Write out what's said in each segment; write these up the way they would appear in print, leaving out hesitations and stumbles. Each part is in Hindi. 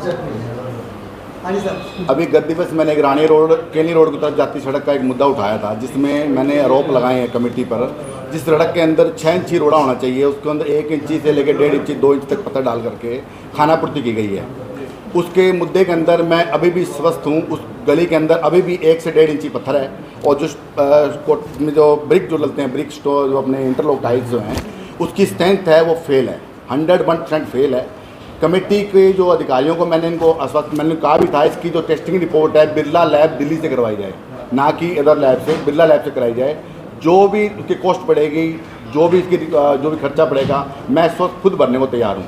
हाँ जी सर। अभी गत दिवस मैंने एक रानी रोड केनी रोड की तरफ जाती सड़क का एक मुद्दा उठाया था, जिसमें मैंने आरोप लगाए हैं कमेटी पर। जिस सड़क के अंदर 6 इंची रोड़ा होना चाहिए, उसके अंदर 1 इंची से लेकर 1.5 इंची 2 इंच तक पत्थर डाल करके खानापूर्ति की गई है। उसके मुद्दे के अंदर मैं अभी भी स्वस्थ हूँ। उस गली के अंदर अभी भी 1 से 1.5 इंची पत्थर है, और जो ब्रिक जो डलते हैं, ब्रिक स्टोर जो अपने इंटरलॉक टाइल्स जो हैं, उसकी स्ट्रेंथ है वो फेल है, 100% फेल है। कमेटी के जो अधिकारियों को मैंने कहा भी था, इसकी जो टेस्टिंग रिपोर्ट है बिरला लैब दिल्ली से करवाई जाए, ना कि अदर लैब से, बिरला लैब से कराई जाए। जो भी उसकी कॉस्ट पड़ेगी, जो भी खर्चा पड़ेगा, मैं इस वक्त खुद भरने को तैयार हूँ।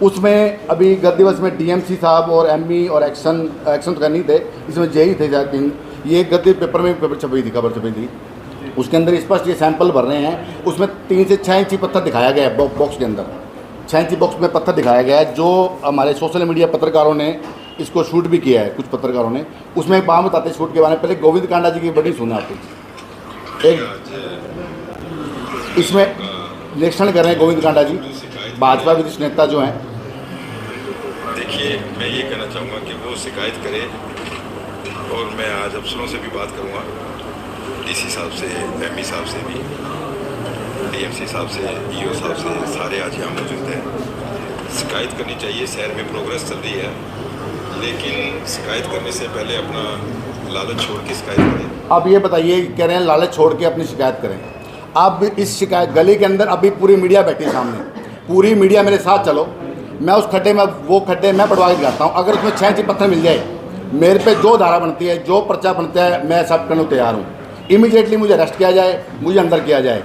उसमें अभी गत दिवस में डीएमसी साहब और एमई और एक्शन तो नहीं थे, इसमें जेई थे शायद। ये गत पेपर में खबर छपी थी। उसके अंदर स्पष्ट ये सैंपल भर रहे हैं, उसमें 3 से 6 इंची पत्थर दिखाया गया है बॉक्स के अंदर। 6 इंची बॉक्स में पत्थर दिखाया गया है, जो हमारे सोशल मीडिया पत्रकारों ने इसको शूट भी किया है, कुछ पत्रकारों ने। उसमें एक बात बताते शूट के बारे में, पहले गोविंद कांडा जी की बड़ी सुना आपको। एक इसमें निरीक्षण कर रहे हैं गोविंद कांडा जी, भाजपा विशिष्ट नेता जो हैं। देखिए, मैं ये कहना चाहूँगा कि वो शिकायत करे, और मैं आज अफसरों से भी बात करूँगा, डीसी साहब से, एमई साहब से भी, डीएमसी साहब से, ईओ साहब से, सारे आज यहाँ मौजूद हैं। शिकायत करनी चाहिए, शहर में प्रोग्रेस चल रही है, लेकिन शिकायत करने से पहले अपना लालच छोड़ के शिकायत करें। अब ये बताइए, कह रहे हैं लालच छोड़ के अपनी शिकायत करें। अब इस शिकायत गली के अंदर अभी पूरी मीडिया बैठी सामने, पूरी मीडिया मेरे साथ चलो। मैं उस खड्डे में, वो खड्डे मैं पड़वा के दिखाता हूँ। अगर उसमें 6 इंची पत्थर मिल जाए, मेरे पे जो धारा बनती है, जो पर्चा बनता है, मैं सब करने को तैयार हूँ। इमीडिएटली मुझे अरेस्ट किया जाए, मुझे अंदर किया जाए।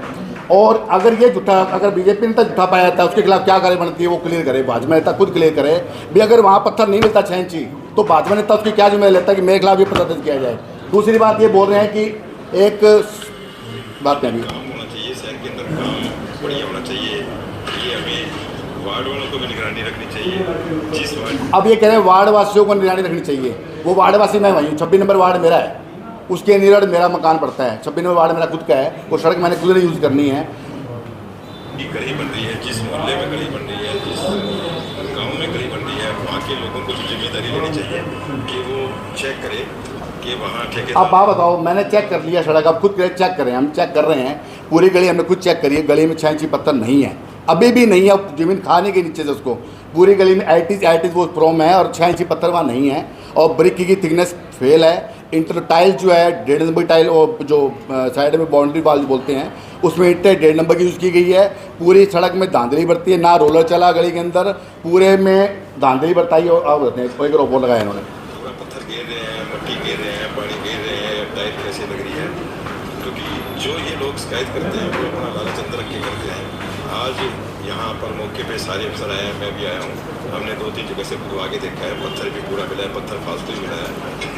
और अगर ये झूठा, अगर बीजेपी ने झूठा पाया जाता है, उसके खिलाफ क्या कार्रवाई बनती है वो क्लियर करे, भाजपा नेता खुद क्लियर करे भी। अगर वहाँ पत्थर नहीं मिलता 6 इंची, तो भाजपा नेता उसकी क्या जिम्मेदारी लेता है कि मेरे खिलाफ ये पत्थर दर्ज किया जाए। दूसरी बात ये बोल रहे हैं कि एक बात नहीं, होना चाहिए शहर के अंदर काम बढ़िया होना चाहिए। ये हमें वार्ड वालों को भी निगरानी रखनी चाहिए। जिस वार्ड, अब ये कह रहे हैं वार्ड वासियों को निगरानी रखनी चाहिए। वो वार्ड वासी मैं वही हूँ, 26 नंबर वार्ड मेरा है, उसके नियर मेरा मकान पड़ता है। 26 नंबर वार्ड मेरा खुद का है, वो सड़क मैंने खुद ने यूज़ करनी है। गली बन रही है, जिस मोहल्ले में गली बन रही है, जिस गांव में गली बन रही है, वहाँ के लोगों को जिम्मेदारी लेनी चाहिए कि वो चेक करे कि वहाँ ठेकेदार। अब आप बताओ, मैंने चेक कर लिया सड़क, अब खुद चेक करें, हम चेक कर रहे हैं पूरी गली, हमने खुद चेक करी है। गली में 6 इंची पत्थर नहीं है, अभी भी नहीं है। अब जमीन खाने के नीचे से उसको पूरी गली में आईटी वो प्रोम है, और 6 इंची पत्थर वहाँ नहीं है। और ब्रिक की थिकनेस फेल है। इंटर टाइल जो है 1.5 नंबर टाइल, और जो साइड में बाउंड्री वाल बोलते हैं, उसमें ईंटें 1.5 नंबर की यूज़ की गई है। पूरी सड़क में धांधली बढ़ती है, ना रोलर चला गली के अंदर, पूरे में धांधली बढ़ताई। और अब रहते हैं एक रोबो लगाया इन्होंने, पत्थर गिर रहे हैं, मट्टी गिर रहे हैं, पानी गिर रहे हैं, टाइल कैसे लग रही है, क्योंकि जो ये लोग शिकायत करते हैं वो अपना लालच अंदर रख के करते हैं। आज यहाँ पर मौके पे सारे अफसर आए हैं, मैं भी आया हूँ। हमने 2-3 जगह से खुदवा के देखा है, पत्थर भी पूरा मिला है, पत्थर फालतू ही मिला है।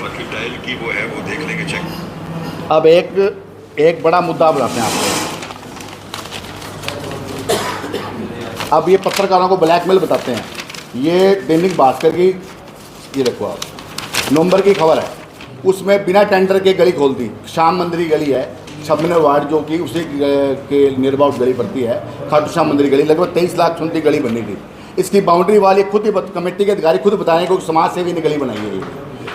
बाकी टाइल की वो है, वो देख लेंगे चेक। अब एक बड़ा मुद्दा बताते हैं आपको। अब ये पत्रकारों को ब्लैकमेल बताते हैं। ये दैनिक भास्कर की, ये देखो आप, नवंबर की खबर है, उसमें बिना टेंडर के गली खोल दी। श्याम मंदिर गली है, 26 नंबर वार्ड, जो कि उसी के नियर अबाउट गली पड़ती है, खाटू श्याम मंदिर गली। लगभग 23 लाख सुनती गली बननी थी। इसकी बाउंड्री वाली खुद ही कमेटी के अधिकारी खुद बता रहे हैं, क्योंकि समाज सेवी ने गली बनाई है,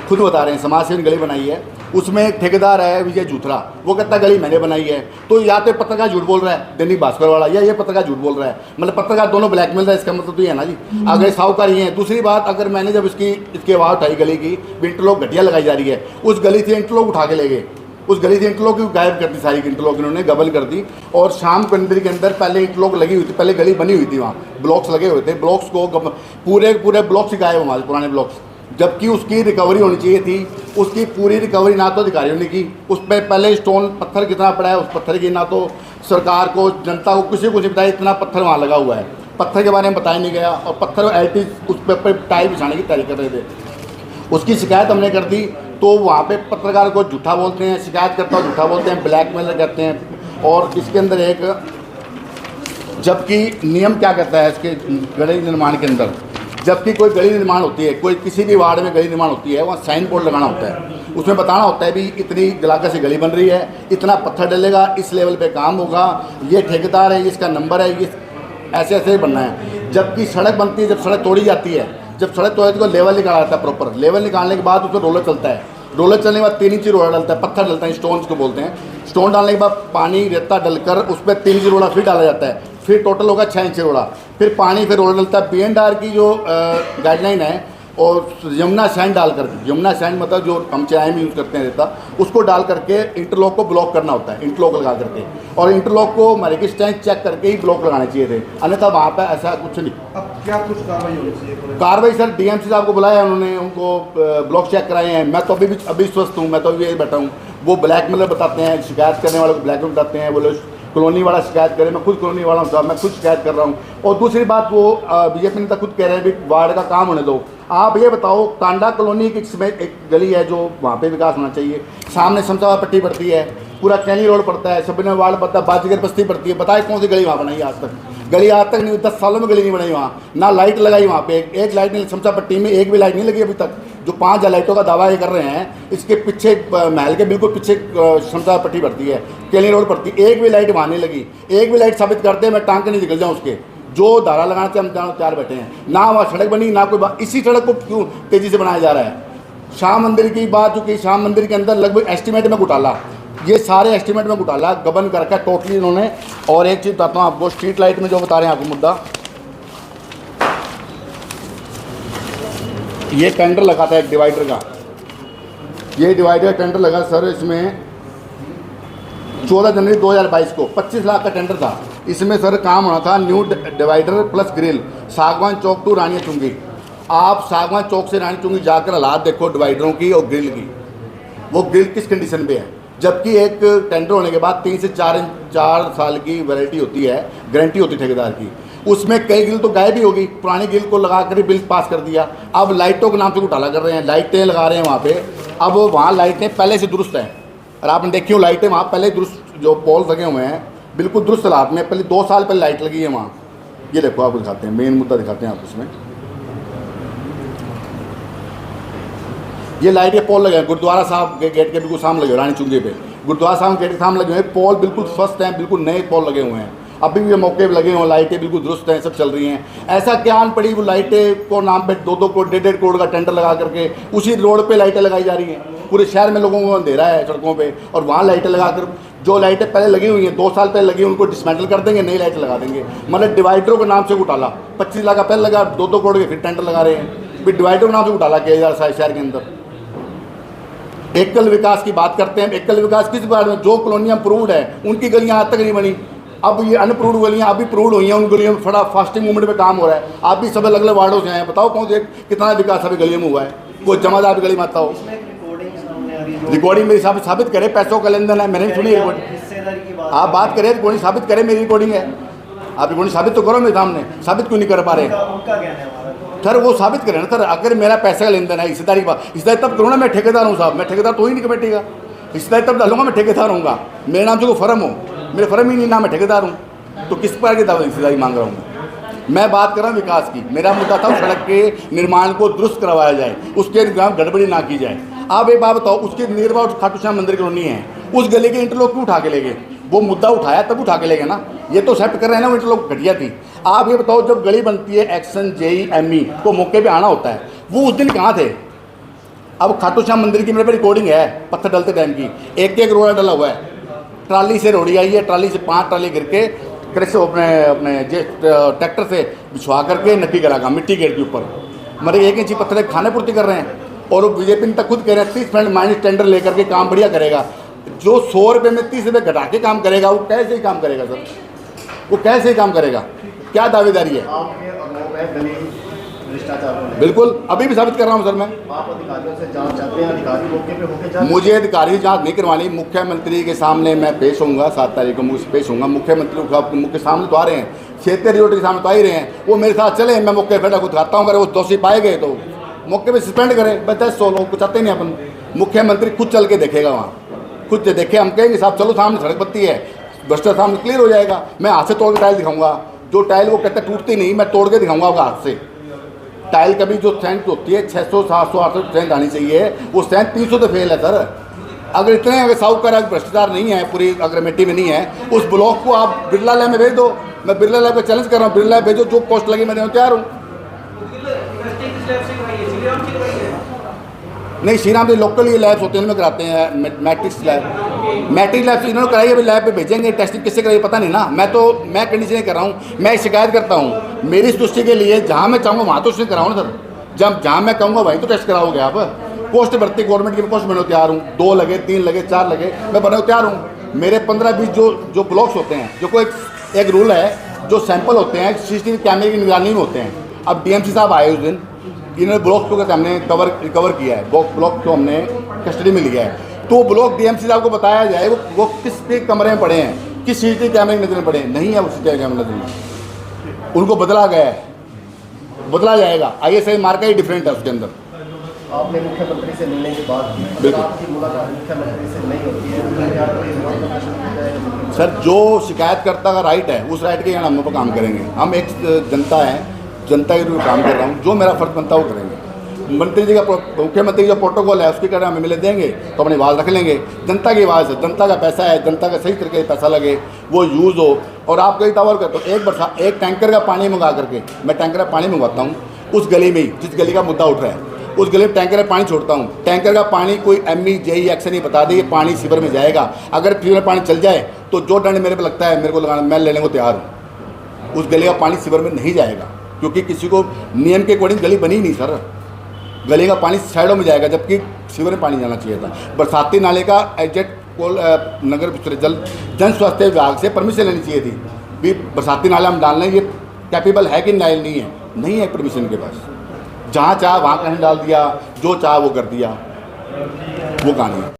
खुद बता रहे हैं समाज सेवी ने गली बनाई है। उसमें एक ठेकेदार है विजय जूथरा, वो कहता गली मैंने बनाई है। तो या तो पत्रकार झूठ बोल रहा है दैनिक भास्कर वाला, या ये पत्रकार झूठ बोल रहा है। मतलब पत्रकार दोनों ब्लैकमेल रहा है, इसका मतलब तो ये है ना जी, अगर साहूकार ही है। दूसरी बात, अगर मैंने जब इसकी आवाज़ उठाई गली की, इंटरलॉक घटिया लगाई जा रही है, उस गली से इंटरलॉक उठा के ले गए, उस गली से इंटरलॉक गायब कर दी, सारी इंटरलॉक इन्होंने गबल कर दी। और शाम मंदिर के अंदर पहले इंटरलॉक लगी हुई थी, पहले गली बनी हुई थी, वहाँ ब्लॉक्स लगे हुए थे, ब्लॉक्स को पूरे ब्लॉक्स ही गायब, हमारे पुराने ब्लॉक्स। जबकि उसकी रिकवरी होनी चाहिए थी, उसकी पूरी रिकवरी ना तो अधिकारियों ने की। उस पर पहले स्टोन पत्थर कितना पड़ा है, उस पत्थर की ना तो सरकार को, जनता को, किसी को नहीं बताया इतना पत्थर वहाँ लगा हुआ है। पत्थर के बारे में बताया नहीं गया, और पत्थर एल्टी उस पर टाइल बिछाने की तैयारी कर रहे थे। उसकी शिकायत हमने कर दी, तो वहाँ पे पत्रकार को झूठा बोलते हैं, शिकायत करता झूठा बोलते हैं, ब्लैकमेल करते हैं। और इसके अंदर एक, जबकि नियम क्या कहता है इसके गली निर्माण के अंदर, जबकि कोई गली निर्माण होती है, कोई किसी भी वार्ड में गली निर्माण होती है, वहाँ साइन बोर्ड लगाना होता है, उसमें बताना होता है भी इतनी इलाके से गली बन रही है, इतना पत्थर डलेगा, इस लेवल पे काम होगा, ये ठेकेदार है, इसका नंबर है, ये ऐसे ऐसे बनना है। जबकि सड़क बनती है, जब सड़क तोड़ी जाती है जब सड़क तोड़ते को लेवल निकाला जाता है प्रॉपर। लेवल निकालने के बाद उसमें रोलर चलता है। रोलर चलने के बाद 3 इंची रोलर डलता है, पत्थर डलता है, स्टोन्स को बोलते हैं। स्टोन डालने के बाद पानी रेता डलकर उस पर 3 इंची रोलर फिर डाला जाता है। फिर टोटल होगा 6 इंची रोलर। फिर पानी, फिर रोलर डलता है। BNR की जो गाइडलाइन है, और यमुना सैंड डाल करके, यमुना सैंड मतलब जो हम चाय में यूज़ करते हैं रेता, उसको डाल करके इंटरलॉक को ब्लॉक करना होता है, इंटरलॉक लगा करके। और इंटरलॉक को हमारे की स्ट्रेंथ चेक करके ही ब्लॉक लगाने चाहिए थे, अन्यथा वहाँ पर ऐसा कुछ नहीं। अब क्या कुछ कार्रवाई होनी चाहिए? कार्रवाई सर DMC साहब को बुलाया उन्होंने, उनको ब्लॉक चेक कराए हैं। मैं तो अभी स्वस्थ हूँ, मैं तो अभी बैठा हूँ। वो ब्लैकमेलर बताते हैं, शिकायत करने वालों को ब्लैकमेल बताते हैं, बोले कॉलोनी वाला शिकायत करे। मैं खुद कॉलोनी वाला हूँ साहब, मैं खुद शिकायत कर रहा हूँ। और दूसरी बात, वो BJP नेता खुद कह रहे हैं भी वार्ड का काम होने दो। आप ये बताओ, टांडा कॉलोनी की एक गली है जो वहाँ पे विकास होना चाहिए, सामने शमशाबाद पट्टी पड़ती है, पूरा कैनी रोड पड़ता है, सबने वार्ड पड़ता है, बाजीगर बस्ती पड़ती है। बताए कौन सी गली वहाँ बनाई आज तक? गली आज तक नहीं, 10 सालों में गली नहीं बनाई वहाँ, ना लाइट लगाई वहाँ पे। एक लाइट नहीं, शमशाबाद पट्टी में एक भी लाइट नहीं लगी अभी तक। जो 5 लाइटों का दावा ये कर रहे हैं, इसके पीछे महल के बिल्कुल पीछे शमशाबाद पट्टी पड़ती है, केली रोड पड़ती है, एक भी लाइट वहाँ नहीं लगी। एक भी लाइट साबित करते हैं, मैं टांग के नहीं निकल जाऊँ उसके। जो धारा लगाने से हम तैयार बैठे हैं, ना वहाँ सड़क बनी ना कोई बात। इसी सड़क को क्यों तेज़ी से बनाया जा रहा है? शाम मंदिर की बात, जो कि शाम मंदिर के अंदर लगभग एस्टीमेट में घोटाला, ये सारे एस्टीमेट में घोटाला गबन कर रखा टोटली इन्होंने। और एक चीज़ बताता हूँ आपको, स्ट्रीट लाइट में जो बता रहे हैं आपको मुद्दा, ये टेंडर लगा था एक डिवाइडर का, ये डिवाइडर टेंडर लगा सर, इसमें 14 जनवरी 2022 को 25 लाख का टेंडर था। इसमें सर काम होना था न्यू डिवाइडर प्लस ग्रिल, सागवान चौक टू रानी चुंगी। आप सागवान चौक से रानी चुंगी जाकर हालात देखो डिवाइडरों की और ग्रिल की, वो ग्रिल किस कंडीशन पे है। जबकि एक टेंडर होने के बाद 3 से 4 साल की वारंटी होती है, गारंटी होती है ठेकेदार की। उसमें कई ग्रिल तो गायब ही होगी, पुरानी ग्रिल को लगा कर बिल पास कर दिया। अब लाइटों के नाम से घोटाला कर रहे हैं, लाइटें लगा रहे हैं वहाँ पे। अब वहाँ लाइटें पहले से दुरुस्त हैं, और आपने देखी हो लाइटें वहाँ पहले दुरुस्त, जो पोल लगे हुए हैं बिल्कुल दुरुस्त हालात में, पहले 2 साल पहले लाइट लगी है वहाँ। ये देखो आपको दिखाते हैं, मेन मुद्दा दिखाते हैं आप इसमें। ये लाइट के पोल लगे हैं गुरुद्वारा साहब के गेट के बिल्कुल सामने लगे हुए, रानी चुंगी पे गुरुद्वारा साहब गेट के सामने लगे हुए हैं। पोल बिल्कुल स्वस्थ हैं, बिल्कुल नए पोल लगे हुए हैं, अभी भी मौके पे लगे हुए हैं, लाइटें बिल्कुल दुरुस्त हैं, सब चल रही हैं। ऐसा क्या आन पड़ी वो लाइटें को नाम पे 2-2 करोड़ 1.5 करोड़ का टेंडर लगा करके उसी रोड पे लाइटें लगाई जा रही हैं। पूरे शहर में लोगों को अंधेरा है सड़कों पे, और वहाँ लाइटें लगाकर जो लाइटें पहले लगी हुई हैं 2 साल पहले लगी, उनको डिसमेंटल कर देंगे, नई लाइटें लगा देंगे। मतलब डिवाइडरों के नाम से घोटाला, 25 लाख का पहले लगा, 2-2 करोड़ के फिर टेंडर लगा रहे हैं। फिर डिवाइडरों के नाम से घोटाला किया जा रहा है शहर के अंदर। एकल विकास की बात करते हैं, एकल विकास किस बारे में? जो कॉलोनियाँ अप्रूव्ड है उनकी गलियाँ आज तक नहीं बनी। अब ये अनअप्रूव्ड गलियाँ अभी अप्रूव्ड हुई हैं, उन गलियों में थोड़ा फास्टिंग मूवमेंट पे काम हो रहा है। आप भी सब अलग अलग वार्डों से हैं, बताओ कौन से कितना विकास अभी गलियों में हुआ है? कोई जमादार गली में आता हो, रिकॉर्डिंग मेरी साबित करे, पैसों का लेन देन है, मैंने सुनी रिकॉर्डिंग। आप बात करें, रिकॉर्डिंग साबित करें, मेरी रिकॉर्डिंग है, आप रिकॉर्डिंग साबित तो करो मेरे सामने। साबित क्यों नहीं कर पा रहे सर? वो साबित करें ना सर। अगर मेरा पैसे का लेन देन है, हिस्सेदारी की बात, हिस्सेदारी तब करूँ ना, मैं ठेकेदार हूँ साहब, मैं ठेकेदार तो ही नहीं कमेटी का, हिस्सेदारी तब डालूंगा, मैं ठेकेदार हूँगा। मेरे नाम से कोई फर्म हो, मेरे फर्म ही नहीं ना, मैं ठेकेदार हूँ, तो किस प्रकार की दावा हिस्सेदारी मांग रहा हूँ? मैं बात कर रहा हूँ विकास की। मेरा मुद्दा था सड़क के निर्माण को दुरुस्त करवाया जाए, उसके गड़बड़ी ना की जाए। आप एक बात बताओ, उसके निर्माण खाटू श्याम मंदिर कॉलोनी है, उस गली के इंटरलॉक क्यों उठा के ले गए? वो मुद्दा उठाया तब उठा के ले गए ना, ये तो एक्सेप्ट कर रहे हैं ना वो इंटरलॉक घटिया थी। आप ये बताओ, जब गली बनती है एक्शन JEME को मौके पे आना होता है, वो उस दिन कहाँ थे? अब खाटू श्याम मंदिर की मेरे पे रिकॉर्डिंग है, पत्थर डलते टाइम की, एक रोड़ा डला हुआ है, ट्राली से रोड़ी आई है, ट्राली से 5 ट्राली गिर के कृषि अपने ट्रैक्टर से बिछवा करके नक्की करा मिट्टी गेट के ऊपर, मतलब 1 इंची पत्थर खाने पूर्ति कर रहे हैं। और BJP तक खुद कह रहे हैं 30% माइनस टेंडर लेकर के काम बढ़िया करेगा। जो 100 रुपये में 30 रुपये घटा के काम करेगा, वो कैसे ही काम करेगा सर? वो कैसे ही काम करेगा? क्या दावेदारी है? बिल्कुल, अभी भी साबित कर रहा हूँ सर। मैं आप अधिकारियों से जांच चाहते हैं, अधिकारी मौके पे होके जांच? मुझे अधिकारी जांच नहीं करवानी, मुख्यमंत्री के सामने मैं पेश होऊंगा, 7 तारीख को मुझे पेश होऊंगा। मुख्यमंत्री मुख्य सामने तो आ रहे हैं, क्षेत्रीय रिजोर्ट के सामने तो आ ही रहे हैं, वो मेरे साथ चले, मैं मौके पर खुद खाता हूँ। अगर वो दोषी पाए गए तो मौके पे सस्पेंड करें, बस 10-100 लोग कुछ आते नहीं अपन। मुख्यमंत्री खुद चल के देखेगा वहाँ, खुद से देखे, हम कहेंगे साहब चलो सामने सड़क बत्ती है, भ्रष्टाचार सामने क्लियर हो जाएगा। मैं हाथ से तोड़ के टाइल दिखाऊंगा, जो टाइल वो कहते टूटती नहीं, मैं तोड़ के दिखाऊंगा वो हाथ से। टाइल कभी जो स्ट्रेंथ होती है 600, 700, 800 स्ट्रेंथ आनी चाहिए, वो स्ट्रेंथ 300 तो फेल है सर। अगर इतने अगर साहूकार भ्रष्टाचार नहीं है, पूरी अगर मिट्टी में नहीं है, उस ब्लॉक को आप बिरला लैब में भेज दो। मैं बिरला लैब को चैलेंज कर रहा हूँ, बिरला लैब भेजो, जो कॉस्ट लगी मैं देने तैयार हूँ। नहीं, श्री राम के लोकल ये लैब्स होते हैं उनमें कराते हैं, मैट्रिक्स लैब से इन्होंने कराई, अभी लैब पे भेजेंगे, टेस्टिंग किससे कराई पता नहीं ना। मैं कंडीशन कर रहा हूँ, मैं शिकायत करता हूँ मेरी संतुष्टि के लिए, जहाँ मैं चाहूँगा वहाँ तो उसने कराऊँ ना सर, जहाँ मैं कहूँगा वहीं तो टेस्ट कराओगे आप। पोस्ट भर्ती गवर्नमेंट की पोस्ट बनने को तैयार हूँ, 2 लगे 3 लगे 4 लगे, मैं बनने को तैयार हूँ। मेरे 15-20 जो ब्लॉक्स होते हैं, जो कोई एक रूल है, जो सैंपल होते हैं CCTV कैमरे की निगरानी में होते हैं। अब DMC साहब आए उस दिन, इन्होंने ब्लॉक को हमने रिकवर किया है, ब्लॉक को हमने कस्टडी में लिया है, तो ब्लॉक DMC साहब को बताया जाए वो किस पे कमरे में पड़े हैं, किस CCTV कैमरे की नजर में पड़े हैं। नहीं है वो CCTV कैमरे नजर में, उनको बदला गया है, बदला जाएगा। ISI मार्का ही डिफरेंट है उसके अंदर। आपने मुख्यमंत्री से मिलने के बाद बिल्कुल। आपकी मुलाकात मुख्यमंत्री से नहीं होती है, तो क्या कोई विरोध प्रदर्शन किया जाएगा? सर, जो शिकायतकर्ता का राइट है उस राइट के यहाँ हम काम करेंगे। हम एक जनता है, जनता के रूप में काम कर रहा हूँ, जो मेरा फर्ज बनता है वो करेंगे। मंत्री जी का मुख्यमंत्री जो प्रोटोकॉल है उसके कारण हमें मिले देंगे तो अपनी आवाज़ रख लेंगे। जनता की आवाज़ है, जनता का पैसा है, जनता का सही तरीके से पैसा लगे, वो यूज़ हो। और आप कई तौर कर तो एक टैंकर का पानी मंगा करके, मैं टैंकर का पानी मंगवाता हूँ उस गली में ही जिस गली का मुद्दा उठ रहा है, उस गली में टैंकर का पानी छोड़ता हूँ। टैंकर का पानी कोई ME JE एक्शन नहीं बता दे ये पानी सीवर में जाएगा। अगर सीवर में पानी चल जाए तो जो दंड मेरे पे लगता है मेरे को लगाना, मैं लेने को तैयार हूँ। उस गली का पानी सीवर में नहीं जाएगा, क्योंकि किसी को नियम के अकॉर्डिंग गली बनी नहीं सर। गली का पानी साइडों में जाएगा, जबकि सीवर में पानी जाना चाहिए था। बरसाती नाले का एग्जैक्ट नगर जन स्वास्थ्य विभाग से परमिशन लेनी चाहिए थी भी बरसाती नाला हम डालना है, ये कैपेबल है कि नहीं है, नहीं है परमिशन के पास। जहाँ चाह वहाँ कहीं डाल दिया, जो चाह वो कर दिया, वो कहानी है।